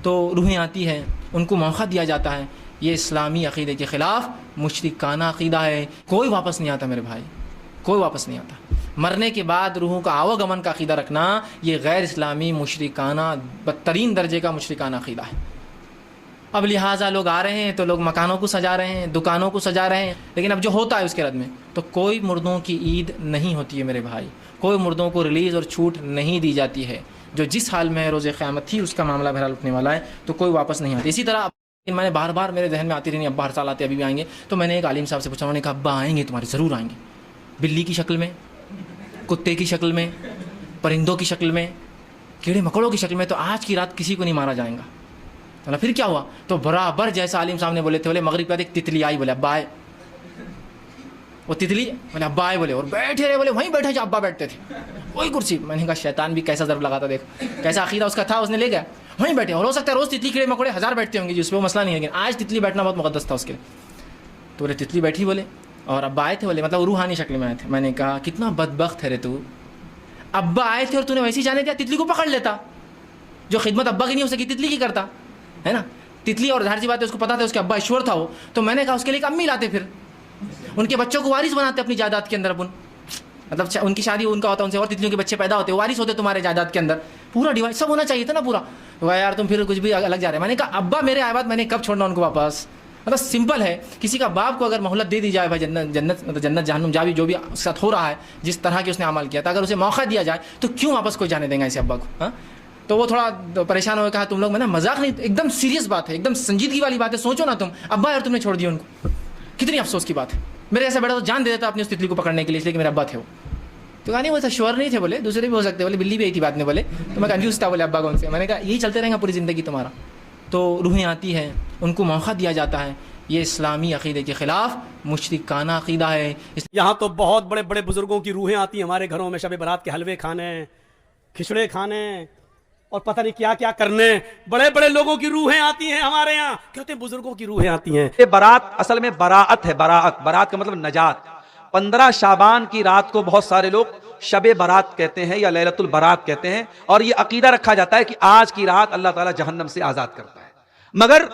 تو روحیں آتی ہیں، ان کو موقع دیا جاتا ہے. یہ اسلامی عقیدے کے خلاف مشرکانہ عقیدہ ہے. کوئی واپس نہیں آتا میرے بھائی، کوئی واپس نہیں آتا. مرنے کے بعد روحوں کا آواگمن کا عقیدہ رکھنا یہ غیر اسلامی مشرکانہ بدترین درجے کا مشرکانہ عقیدہ ہے. اب لہٰذا لوگ آ رہے ہیں تو لوگ مکانوں کو سجا رہے ہیں، دکانوں کو سجا رہے ہیں، لیکن اب جو ہوتا ہے اس کے رد میں تو کوئی مردوں کی عید نہیں ہوتی ہے میرے بھائی. کوئی مردوں کو ریلیز اور چھوٹ نہیں دی جاتی ہے. جو جس حال میں روز قیامت تھی اس کا معاملہ بہرحال اٹھنے والا ہے، تو کوئی واپس نہیں آتی. اسی طرح میں نے بار بار میرے ذہن میں آتی رہی، ابا ہر سال آتے ابھی بھی آئیں گے. تو میں نے ایک عالم صاحب سے پوچھا، انہوں نے کہا ابا آئیں گے تمہارے، ضرور آئیں گے، بلی کی شکل میں، کتے کی شکل میں، پرندوں کی شکل میں، کیڑے مکوڑوں کی شکل میں. تو آج کی رات کسی کو نہیں مارا جائے گا. پھر کیا ہوا؟ تو برابر جیسا عالم صاحب نے بولے تھے، بولے مغرب کے بعد ایک تتلی آئی، بولے ابا آئے. وہ تتلی بولے ابا آئے، بولے اور بیٹھے رہے، بولے وہیں بیٹھے جو ابا بیٹھتے تھے، وہی کرسی. میں نے کہا شیطان بھی کیسا ضرب لگاتا، دیکھ کیسا عقیدہ اس کا تھا، اس نے لے گیا وہیں بیٹھے. اور ہو سکتا ہے روز تتلی کیڑے مکوڑے 1000 بیٹھتے ہوں گے جس پہ وہ مسئلہ نہیں ہے، لیکن آج تتلی بیٹھنا بہت مقدس تھا اس کے لیے. تو بولے تتلی بیٹھی، بولے اور ابا آئے تھے، بولے مطلب روحانی شکل میں آئے تھے. میں نے کہا کتنا بدبخت ہے رے تو، ابا آئے تھے اور تو نے ویسے ہی جانے دیا، تتلی کو پکڑ لیتا. جو خدمت ابا کی نہیں ہو سکی تتلی کی کرتا ہے نا. تتلی اور ظاہر سی بات ہے اس کو پتا تھا اس کے ابا ایشور تھا وہ. تو میں نے کہا اس کے لیے ایک امی لاتے، پھر ان کے بچوں کو وارث بناتے اپنی جائیداد کے اندر. اپن مطلب ان کی شادی ان کا ہوتا، ان سے اور تتلیوں کے بچے پیدا ہوتے، وارث ہوتے تمہارے جائیداد کے اندر. پورا ڈیوائس سب ہونا چاہیے تھا نا پورا. یار تم پھر کچھ بھی الگ جا رہے. میں نے کہا ابا میرے آئے بعد میں نے کب چھوڑنا ان کو واپس. مطلب سمپل ہے، کسی کا باپ کو اگر مہلت دے دی جائے بھائی، جنت جہنم جا بھی جو بھی اس کے ساتھ ہو رہا ہے، جس طرح کی اس نے عمل کیا تھا، اگر اسے موقع دیا جائے تو کیوں واپس کوئی جانے دیں گا ایسے ابا کو؟ ہاں تو وہ تھوڑا پریشان ہو، کہا تم لوگ میں نا مذاق نہیں، ایک دم سیریس بات ہے، ایک دم سنجیدگی والی بات ہے. سوچو نا تم ابا یار تم نے چھوڑ دیا ان کو، کتنی افسوس کی بات ہے. میرے ایسا بیٹا تو جان دے دیتا اپنی اس تتلی کو پکڑنے کے لیے، اس لیے کہ میرے ابا تھے وہ. تو کہا نہیں وہ ایسا شور نہیں تھے، بولے دوسرے بھی ہو سکتے، بولے بلی بھی آئی تھی بعد میں، بولے تو میں کنفیوز تھا، بولے ابا کون سے. میں نے کہا یہی چلتے رہیں گا پوری زندگی تمہارا. تو روحیں آتی ہیں، ان کو موقع دیا جاتا ہے. یہ اسلامی عقیدے کے خلاف مشرکانہ عقیدہ ہے. یہاں تو بہت بڑے بڑے بزرگوں کی روحیں آتی ہیں ہمارے گھروں میں، شب برات کے حلوے کھانے، کھچڑے کھانے اور پتہ نہیں کیا کیا کرنے. بڑے بڑے لوگوں کی روحیں آتی ہیں ہمارے یہاں، کہتے ہیں بزرگوں کی روحیں آتی ہیں. یہ برات اصل میں براعت ہے. برات کا مطلب نجات. 15 شعبان کی رات کو بہت سارے لوگ شب برات کہتے ہیں یا لیلۃ البرات کہتے ہیں، اور یہ عقیدہ رکھا جاتا ہے کہ آج کی رات اللہ تعالیٰ جہنم سے آزاد کرتا ہے. مگر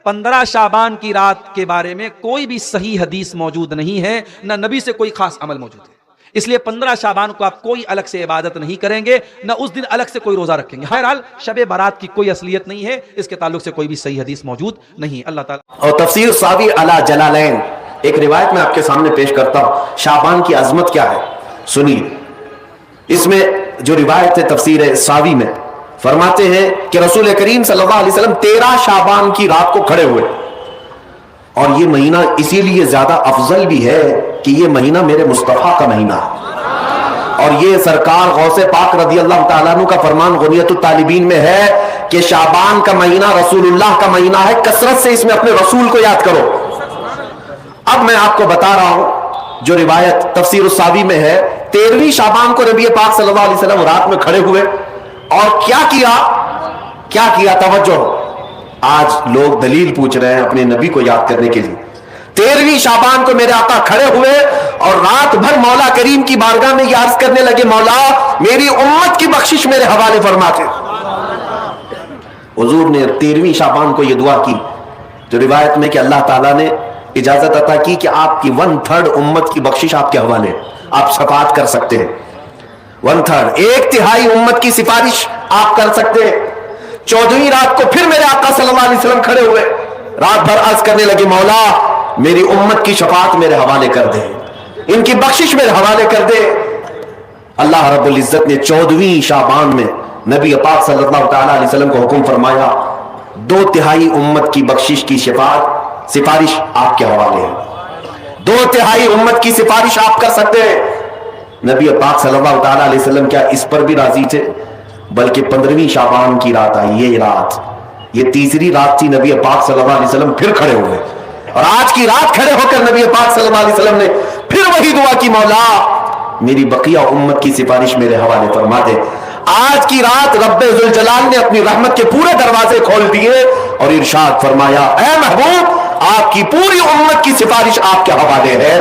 15 شعبان کی رات کے بارے میں کوئی بھی صحیح حدیث موجود نہیں ہے، نہ نبی سے کوئی خاص عمل موجود ہے. اس لیے 15 شعبان کو آپ کوئی الگ سے عبادت نہیں کریں گے، نہ اس دن الگ سے کوئی روزہ رکھیں گے. بہرحال شب برات کی کوئی اصلیت نہیں ہے، اس کے تعلق سے کوئی بھی صحیح حدیث موجود نہیں. اللہ تعالیٰ. اور تفسیر ساوی علی جلالین، ایک روایت میں آپ کے سامنے پیش کرتا ہوں. شعبان کی عظمت کیا ہے سنیے. اس میں جو روایت ہے تفسیر ساوی میں فرماتے ہیں کہ رسول کریم صلی اللہ علیہ وسلم 13 شعبان کی رات کو کھڑے ہوئے. اور یہ مہینہ اسی لیے زیادہ افضل بھی ہے کہ یہ مہینہ میرے مصطفیٰ کا مہینہ ہے، اور یہ سرکار غوث پاک رضی اللہ تعالیٰ عنہ کا فرمان غنیت الطالبین میں ہے کہ شعبان کا مہینہ رسول اللہ کا مہینہ ہے، کثرت سے اس میں اپنے رسول کو یاد کرو. اب میں آپ کو بتا رہا ہوں جو روایت تفسیر الساوی میں ہے. 13ویں شعبان کو نبی پاک صلی اللہ علیہ وسلم رات میں کھڑے ہوئے اور کیا کیا توجہ. آج لوگ دلیل پوچھ رہے ہیں اپنے نبی کو یاد کرنے کے لیے. 13ویں شعبان کو میرے آقا کھڑے ہوئے اور رات بھر مولا کریم کی بارگاہ میں یہ عرض کرنے لگے، مولا میری امت کی بخشش میرے حوالے فرماتے. حضور نے 13ویں شعبان کو یہ دعا کی جو روایت میں کہ اللہ تعالیٰ نے اجازت عطا کی کہ آپ کی 1/3 امت کی بخشش آپ کے حوالے، آپ شفاعت کر سکتے ہیں. 1/3 1/3 امت کی سفارش آپ کر سکتے ہیں. 14ویں رات کو پھر میرے آقا صلی اللہ علیہ وسلم کھڑے ہوئے، رات بھر عرض کرنے لگے، مولا میری امت کی شفاعت میرے حوالے کر دے، ان کی بخشش میرے حوالے کر دے. اللہ رب العزت نے 14ویں شعبان میں نبی پاک صلی اللہ تعالیٰ علیہ وسلم کو حکم فرمایا 2/3 امت کی بخشش کی سفارش آپ کے حوالے ہے. 2/3 امت کی سفارش آپ کر سکتے ہیں. نبی پاک صلی اللہ تعالیٰ علیہ وسلم کیا اس پر بھی راضی تھے؟ بلکہ 15ویں شعبان کی رات آئی، یہ تیسری رات تھی. نبی پاک صلی اللہ علیہ وسلم پھر کھڑے ہوئے اور آج کی رات کھڑے ہو کر نبی پاک صلی اللہ علیہ وسلم نے پھر وہی دعا کی، مولا میری بقیہ امت کی سفارش میرے حوالے فرما دے. آج کی رات رب ذوالجلال نے اپنی رحمت کے پورے دروازے کھول دیے اور ارشاد فرمایا، اے محبوب آپ کی پوری امت کی سفارش آپ کے حوالے ہے.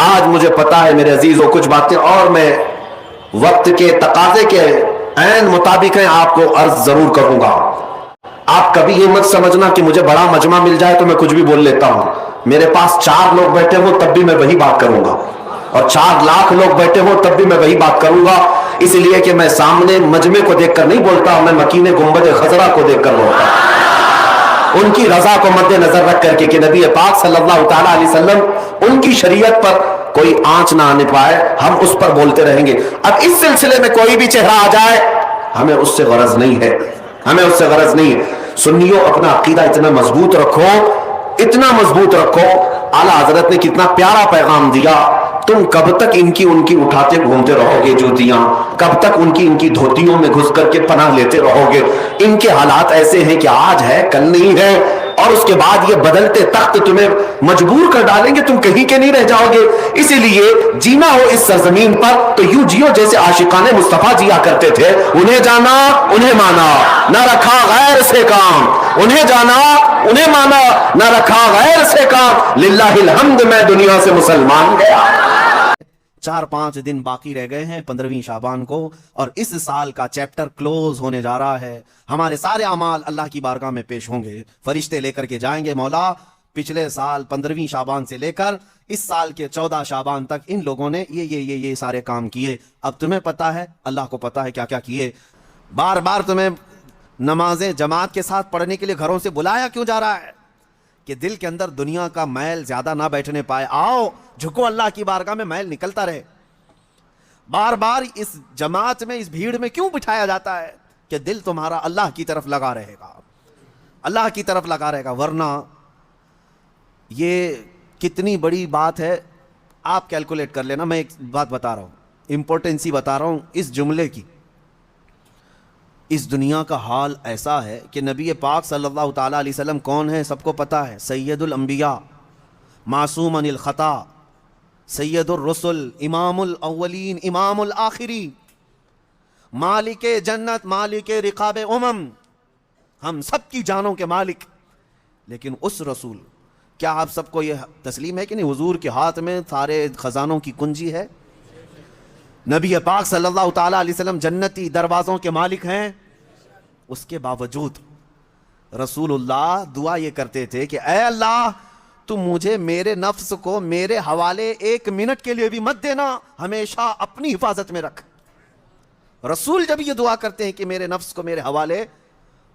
آج مجھے پتا ہے میرے عزیزوں کچھ باتیں اور میں وقت کے تقاضے کے عین مطابق ہیں آپ کو عرض ضرور کروں گا. آپ کبھی یہ مت سمجھنا کہ مجھے بڑا مجمع مل جائے تو میں کچھ بھی بول لیتا ہوں. میرے پاس 4 لوگ بیٹھے ہوں تب بھی میں وہی بات کروں گا, اور 4 لاکھ لوگ بیٹھے ہوں تب بھی میں وہی بات کروں گا, اس لیے کہ میں سامنے مجمع کو دیکھ کر نہیں بولتا, میں مکین گنبد خضرا کو دیکھ کر بولتا ہوں, ان کی رضا کو مد نظر رکھ کر کے کہ نبی پاک صلی اللہ تعالی علیہ وسلم ان کی شریعت پر کوئی آنچ نہ آنے پائے, ہم اس پر بولتے رہیں گے. اب اس سلسلے میں کوئی بھی چہرہ آ جائے ہمیں اس سے غرض نہیں ہے, ہمیں اس سے غرض نہیں ہے. سنیو اپنا عقیدہ اتنا مضبوط رکھو, اتنا مضبوط رکھو. اعلیٰ حضرت نے کتنا پیارا پیغام دیا. تم کب تک ان کی اٹھاتے گھومتے رہو گے جوتیاں, کب تک ان کی دھوتیوں میں گھس کر کے پناہ لیتے رہو گے. ان کے حالات ایسے ہیں کہ آج ہے کل نہیں ہے, اور اس کے بعد یہ بدلتے تخت تمہیں مجبور کر ڈالیں گے, تم کہیں کے نہیں رہ جاؤ گے. اسی لیے جینا ہو اس سرزمین پر تو یوں جیو جیسے عاشقان مصطفیٰ جیا کرتے تھے. انہیں جانا انہیں مانا, نہ رکھا غیر سے کام. انہیں جانا انہیں مانا, نہ رکھا غیر سے کام. للہ الحمد میں دنیا سے مسلمان گیا. 4-5 دن باقی رہ گئے ہیں 15ویں شعبان کو, اور اس سال کا چیپٹر کلوز ہونے جا رہا ہے. ہمارے سارے اعمال اللہ کی بارگاہ میں پیش ہوں گے, فرشتے لے کر کے جائیں گے, مولا پچھلے سال 15ویں شعبان سے لے کر اس سال کے 14 شعبان تک ان لوگوں نے یہ سارے کام کیے. اب تمہیں پتا ہے, اللہ کو پتا ہے کیا کیا کیے. بار بار تمہیں نمازیں جماعت کے ساتھ پڑھنے کے لیے گھروں سے بلایا کیوں جا رہا ہے؟ کہ دل کے اندر دنیا کا میل زیادہ نہ بیٹھنے پائے. آؤ جھکو اللہ کی بارگاہ میں, میل نکلتا رہے. بار بار اس جماعت میں, اس بھیڑ میں کیوں بٹھایا جاتا ہے؟ کہ دل تمہارا اللہ کی طرف لگا رہے گا, اللہ کی طرف لگا رہے گا. ورنہ یہ کتنی بڑی بات ہے آپ کیلکولیٹ کر لینا. میں ایک بات بتا رہا ہوں, امپورٹنسی بتا رہا ہوں اس جملے کی. اس دنیا کا حال ایسا ہے کہ نبی پاک صلی اللہ تعالیٰ علیہ وسلم کون ہے سب کو پتا ہے. سید الانبیاء, معصوم عن الخطا, سید الرسل, امام الاولین امام الآخرین, مالک جنت, مالک رقاب امم, ہم سب کی جانوں کے مالک. لیکن اس رسول, کیا آپ سب کو یہ تسلیم ہے کہ نہیں حضور کے ہاتھ میں سارے خزانوں کی کنجی ہے؟ نبی پاک صلی اللہ تعالیٰ علیہ وسلم جنتی دروازوں کے مالک ہیں. اس کے باوجود رسول اللہ دعا یہ کرتے تھے کہ اے اللہ تم مجھے میرے نفس کو میرے حوالے 1 منٹ کے لیے بھی مت دینا, ہمیشہ اپنی حفاظت میں رکھ. رسول جب یہ دعا کرتے ہیں کہ میرے نفس کو میرے حوالے,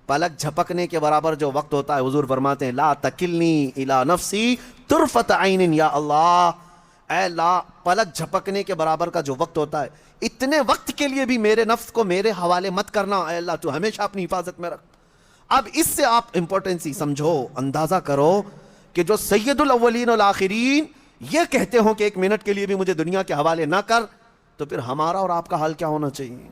پلک جھپکنے کے برابر جو وقت ہوتا ہے حضور فرماتے ہیں لا تکلنی الی نفسی طرفت عین یا اللہ, اے اللہ پلک جھپکنے کے برابر کا جو وقت ہوتا ہے اتنے وقت کے لیے بھی میرے نفس کو میرے حوالے مت کرنا, اے اللہ تو ہمیشہ اپنی حفاظت میں رکھ. اب اس سے آپ امپورٹنسی سمجھو, اندازہ کرو کہ جو سید الاولین والآخرین یہ کہتے ہوں کہ 1 منٹ کے لیے بھی مجھے دنیا کے حوالے نہ کر, تو پھر ہمارا اور آپ کا حال کیا ہونا چاہیے؟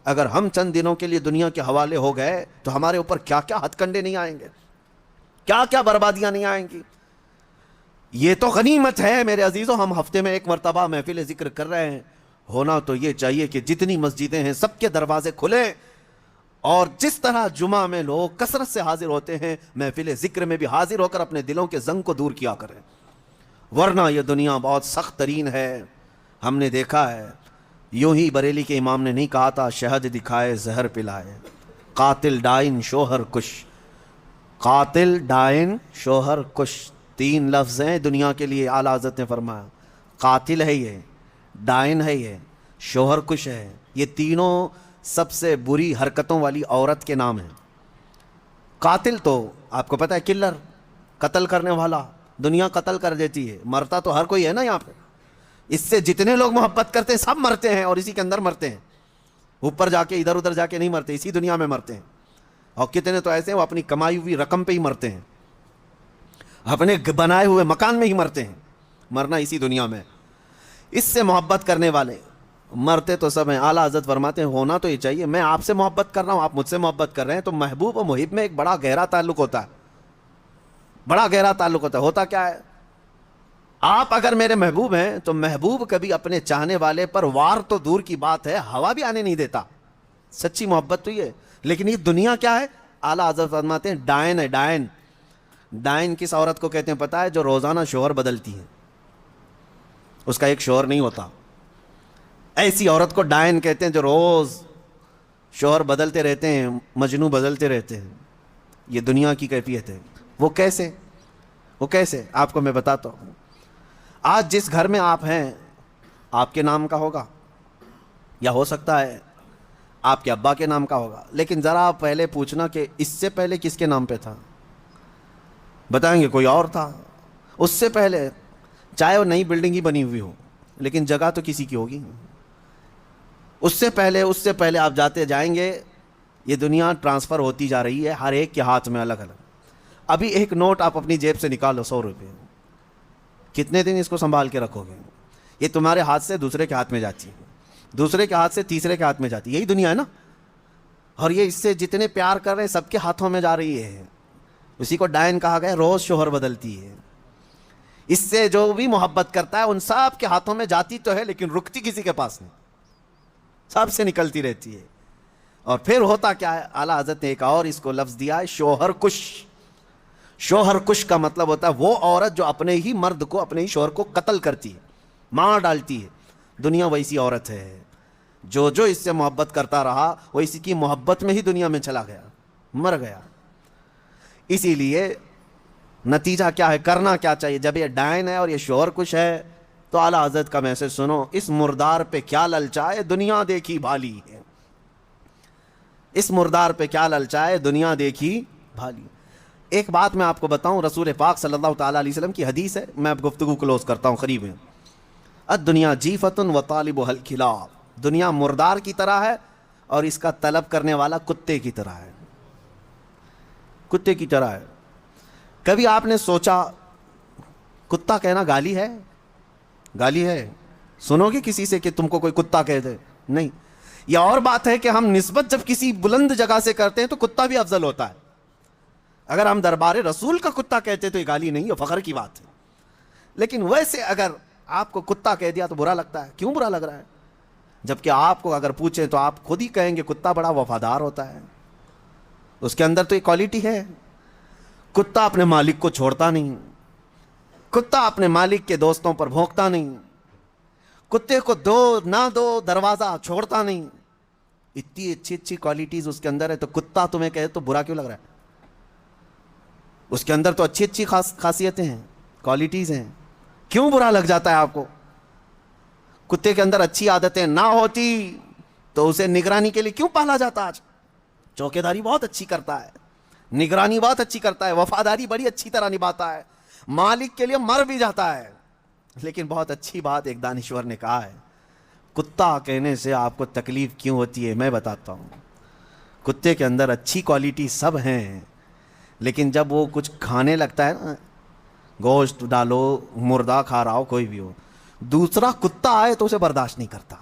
اگر ہم چند دنوں کے لیے دنیا کے حوالے ہو گئے تو ہمارے اوپر کیا کیا ہتھ کنڈے نہیں آئیں گے, کیا کیا بربادیاں نہیں آئیں گی. یہ تو غنیمت ہے میرے عزیزوں. ہم ہفتے میں 1 مرتبہ محفل ذکر کر رہے ہیں, ہونا تو یہ چاہیے کہ جتنی مسجدیں ہیں سب کے دروازے کھلیں, اور جس طرح جمعہ میں لوگ کثرت سے حاضر ہوتے ہیں محفل ذکر میں بھی حاضر ہو کر اپنے دلوں کے زنگ کو دور کیا کریں. ورنہ یہ دنیا بہت سخت ترین ہے. ہم نے دیکھا ہے, یوں ہی بریلی کے امام نے نہیں کہا تھا شہد دکھائے زہر پلائے, قاتل ڈائن شوہر کش, قاتل ڈائن شوہر کش 3 لفظ ہیں دنیا کے لیے. اعلیٰ حضرت نے فرمایا قاتل ہے یہ, ڈائن ہے یہ, شوہر کش ہے. یہ تینوں سب سے بری حرکتوں والی عورت کے نام ہیں. قاتل تو آپ کو پتہ ہے کلر, قتل کرنے والا, دنیا قتل کر دیتی ہے. مرتا تو ہر کوئی ہے نا یہاں پہ, اس سے جتنے لوگ محبت کرتے ہیں سب مرتے ہیں اور اسی کے اندر مرتے ہیں. اوپر جا کے ادھر ادھر جا کے نہیں مرتے, اسی دنیا میں مرتے ہیں. اور کتنے تو ایسے ہیں وہ اپنی کمائی ہوئی رقم پہ ہی مرتے ہیں, اپنے بنائے ہوئے مکان میں ہی مرتے ہیں. مرنا اسی دنیا میں. اس سے محبت کرنے والے مرتے تو سب ہیں. اعلیٰ حضرت فرماتے ہیں ہونا تو یہ چاہیے, میں آپ سے محبت کر رہا ہوں, آپ مجھ سے محبت کر رہے ہیں, تو محبوب و محب میں ایک بڑا گہرا تعلق ہوتا ہے, بڑا گہرا تعلق ہوتا ہے. ہوتا کیا ہے, آپ اگر میرے محبوب ہیں تو محبوب کبھی اپنے چاہنے والے پر وار تو دور کی بات ہے ہوا بھی آنے نہیں دیتا. سچی محبت تو یہ. لیکن یہ دنیا کیا ہے, اعلیٰ حضرت فرماتے ہیں ڈائن ہے. ڈائن, ڈائن کس عورت کو کہتے ہیں پتہ ہے, جو روزانہ شوہر بدلتی ہے. اس کا ایک شوہر نہیں ہوتا. ایسی عورت کو ڈائن کہتے ہیں جو روز شوہر بدلتے رہتے ہیں, مجنو بدلتے رہتے ہیں. یہ دنیا کی کیفیت ہے. وہ کیسے آپ کو میں بتاتا ہوں. آج جس گھر میں آپ ہیں آپ کے نام کا ہوگا, یا ہو سکتا ہے آپ کے ابا کے نام کا ہوگا, لیکن ذرا آپ پہلے پوچھنا کہ اس سے پہلے کس کے نام پہ تھا. بتائیں گے کوئی اور تھا. اس سے پہلے چاہے وہ نئی بلڈنگ ہی بنی ہوئی ہو, لیکن جگہ تو کسی کی ہوگی. اس سے پہلے آپ جاتے جائیں گے. یہ دنیا ٹرانسفر ہوتی جا رہی ہے, ہر ایک کے ہاتھ میں الگ الگ. ابھی ایک نوٹ آپ اپنی جیب سے نکالو, 100 روپے, کتنے دن اس کو سنبھال کے رکھو گے؟ یہ تمہارے ہاتھ سے دوسرے کے ہاتھ میں جاتی ہے, دوسرے کے ہاتھ سے تیسرے کے ہاتھ میں جاتی ہے. یہی دنیا ہے نا. اور یہ اس سے جتنے پیار کر رہے ہیں سب کے ہاتھوں میں جا رہی ہے. اسی کو ڈائن کہا گیا, روز شوہر بدلتی ہے. اس سے جو بھی محبت کرتا ہے ان سب کے ہاتھوں میں جاتی تو ہے, لیکن رکتی کسی کے پاس نہیں, سب سے نکلتی رہتی ہے. اور پھر ہوتا کیا ہے, اعلیٰ حضرت نے ایک اور اس کو لفظ دیا ہے, شوہر کش. شوہر کش کا مطلب ہوتا ہے وہ عورت جو اپنے ہی مرد کو, اپنے ہی شوہر کو قتل کرتی ہے, مار ڈالتی ہے. دنیا ویسی عورت ہے. جو اس سے محبت کرتا رہا وہ اسی کی محبت میں ہی دنیا میں چلا گیا, مر گیا. اسی لیے نتیجہ کیا ہے, کرنا کیا چاہیے جب یہ ڈائن ہے اور یہ شوہر کش ہے؟ تو اعلیٰ حضرت کا میسج سنو, اس مردار پہ کیا للچائے دنیا دیکھی بھالی ہے. اس مردار پہ کیا للچائے دنیا دیکھی بھالی. ایک بات میں آپ کو بتاؤں, رسول پاک صلی اللہ تعالیٰ علیہ وسلم کی حدیث ہے, میں اب گفتگو کلوز کرتا ہوں قریب ہے. الدنیا جیفتن و طالبها الکلاب. دنیا مردار کی طرح ہے اور اس کا طلب کرنے والا کتے کی طرح ہے. کتے کی طرح ہے. کبھی آپ نے سوچا کتا کہنا گالی ہے؟ گالی ہے؟ سنو گے کسی سے کہ تم کو کوئی کتا کہہ دے؟ نہیں. یہ اور بات ہے کہ ہم نسبت جب کسی بلند جگہ سے کرتے ہیں تو کتا بھی افضل ہوتا ہے. اگر ہم دربار رسول کا کتا کہتے تو یہ گالی نہیں ہے, فخر کی بات ہے. لیکن ویسے اگر آپ کو کتا کہہ دیا تو برا لگتا ہے. کیوں برا لگ رہا ہے؟ جبکہ آپ کو اگر پوچھیں تو آپ خود ہی کہیں گے کتا بڑا وفادار ہوتا ہے, اس کے اندر تو یہ کوالٹی ہے. کتا اپنے مالک کو چھوڑتا نہیں, کتا اپنے مالک کے دوستوں پر بھونکتا نہیں, کتے کو دو نہ دو دروازہ چھوڑتا نہیں. اتنی اچھی کوالٹیز اس کے اندر ہے, تو کتا تمہیں کہے تو برا کیوں لگ رہا ہے؟ اس کے اندر تو اچھی خاصیتیں ہیں, کوالٹیز ہیں, کیوں برا لگ جاتا ہے آپ کو؟ کتے کے اندر اچھی عادتیں نہ ہوتی تو اسے نگرانی کے لیے کیوں پالا جاتا؟ آج چوکیداری بہت اچھی کرتا ہے, نگرانی بہت اچھی کرتا ہے, وفاداری بڑی اچھی طرح نبھاتا ہے, مالک کے لیے مر بھی جاتا ہے. لیکن بہت اچھی بات ایک دانشور نے کہا ہے, کتا کہنے سے آپ کو تکلیف کیوں ہوتی ہے میں بتاتا ہوں. کتے کے اندر اچھی کوالٹی سب ہیں, لیکن جب وہ کچھ کھانے لگتا ہے نا, گوشت ڈالو, مردہ کھا رہا ہو, کوئی بھی ہو, دوسرا کتا آئے تو اسے برداشت نہیں کرتا,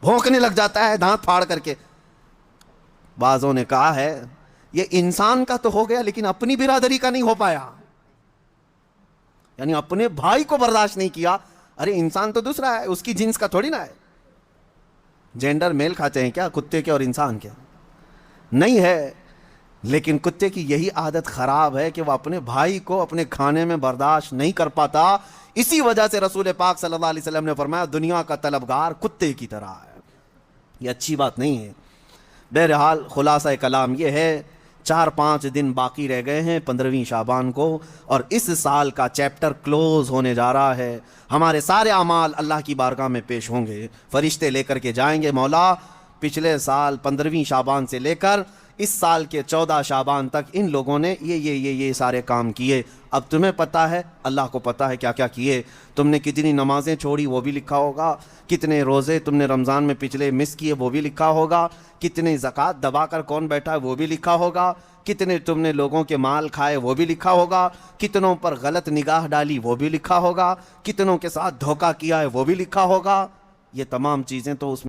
بھونکنے لگ جاتا ہے دانت پھاڑ کر کے. بعضوں نے کہا ہے یہ انسان کا تو ہو گیا لیکن اپنی برادری کا نہیں ہو پایا, یعنی اپنے بھائی کو برداشت نہیں کیا. ارے انسان تو دوسرا ہے, اس کی جنس کا تھوڑی نا ہے. جینڈر میل کھاتے ہیں کیا کتے کے اور انسان کے؟ نہیں ہے. لیکن کتے کی یہی عادت خراب ہے کہ وہ اپنے بھائی کو اپنے کھانے میں برداشت نہیں کر پاتا. اسی وجہ سے رسول پاک صلی اللہ علیہ وسلم نے فرمایا دنیا کا طلبگار کتے کی طرح ہے. یہ اچھی بات نہیں ہے. بہرحال خلاصہ کلام یہ ہے, 4-5 دن باقی رہ گئے ہیں 15ویں شعبان کو, اور اس سال کا چیپٹر کلوز ہونے جا رہا ہے. ہمارے سارے اعمال اللہ کی بارگاہ میں پیش ہوں گے, فرشتے لے کر کے جائیں گے, مولا پچھلے سال 15ویں شعبان سے لے کر اس سال کے 14 شعبان تک ان لوگوں نے یہ سارے کام کیے. اب تمہیں پتہ ہے, اللہ کو پتہ ہے کیا کیا کیے. تم نے کتنی نمازیں چھوڑی وہ بھی لکھا ہوگا, کتنے روزے تم نے رمضان میں پچھلے مس کیے وہ بھی لکھا ہوگا, کتنے زکوٰۃ دبا کر کون بیٹھا ہے وہ بھی لکھا ہوگا, کتنے تم نے لوگوں کے مال کھائے وہ بھی لکھا ہوگا, کتنوں پر غلط نگاہ ڈالی وہ بھی لکھا ہوگا, کتنوں کے ساتھ دھوکہ کیا ہے وہ بھی لکھا ہوگا. یہ تمام چیزیں تو اس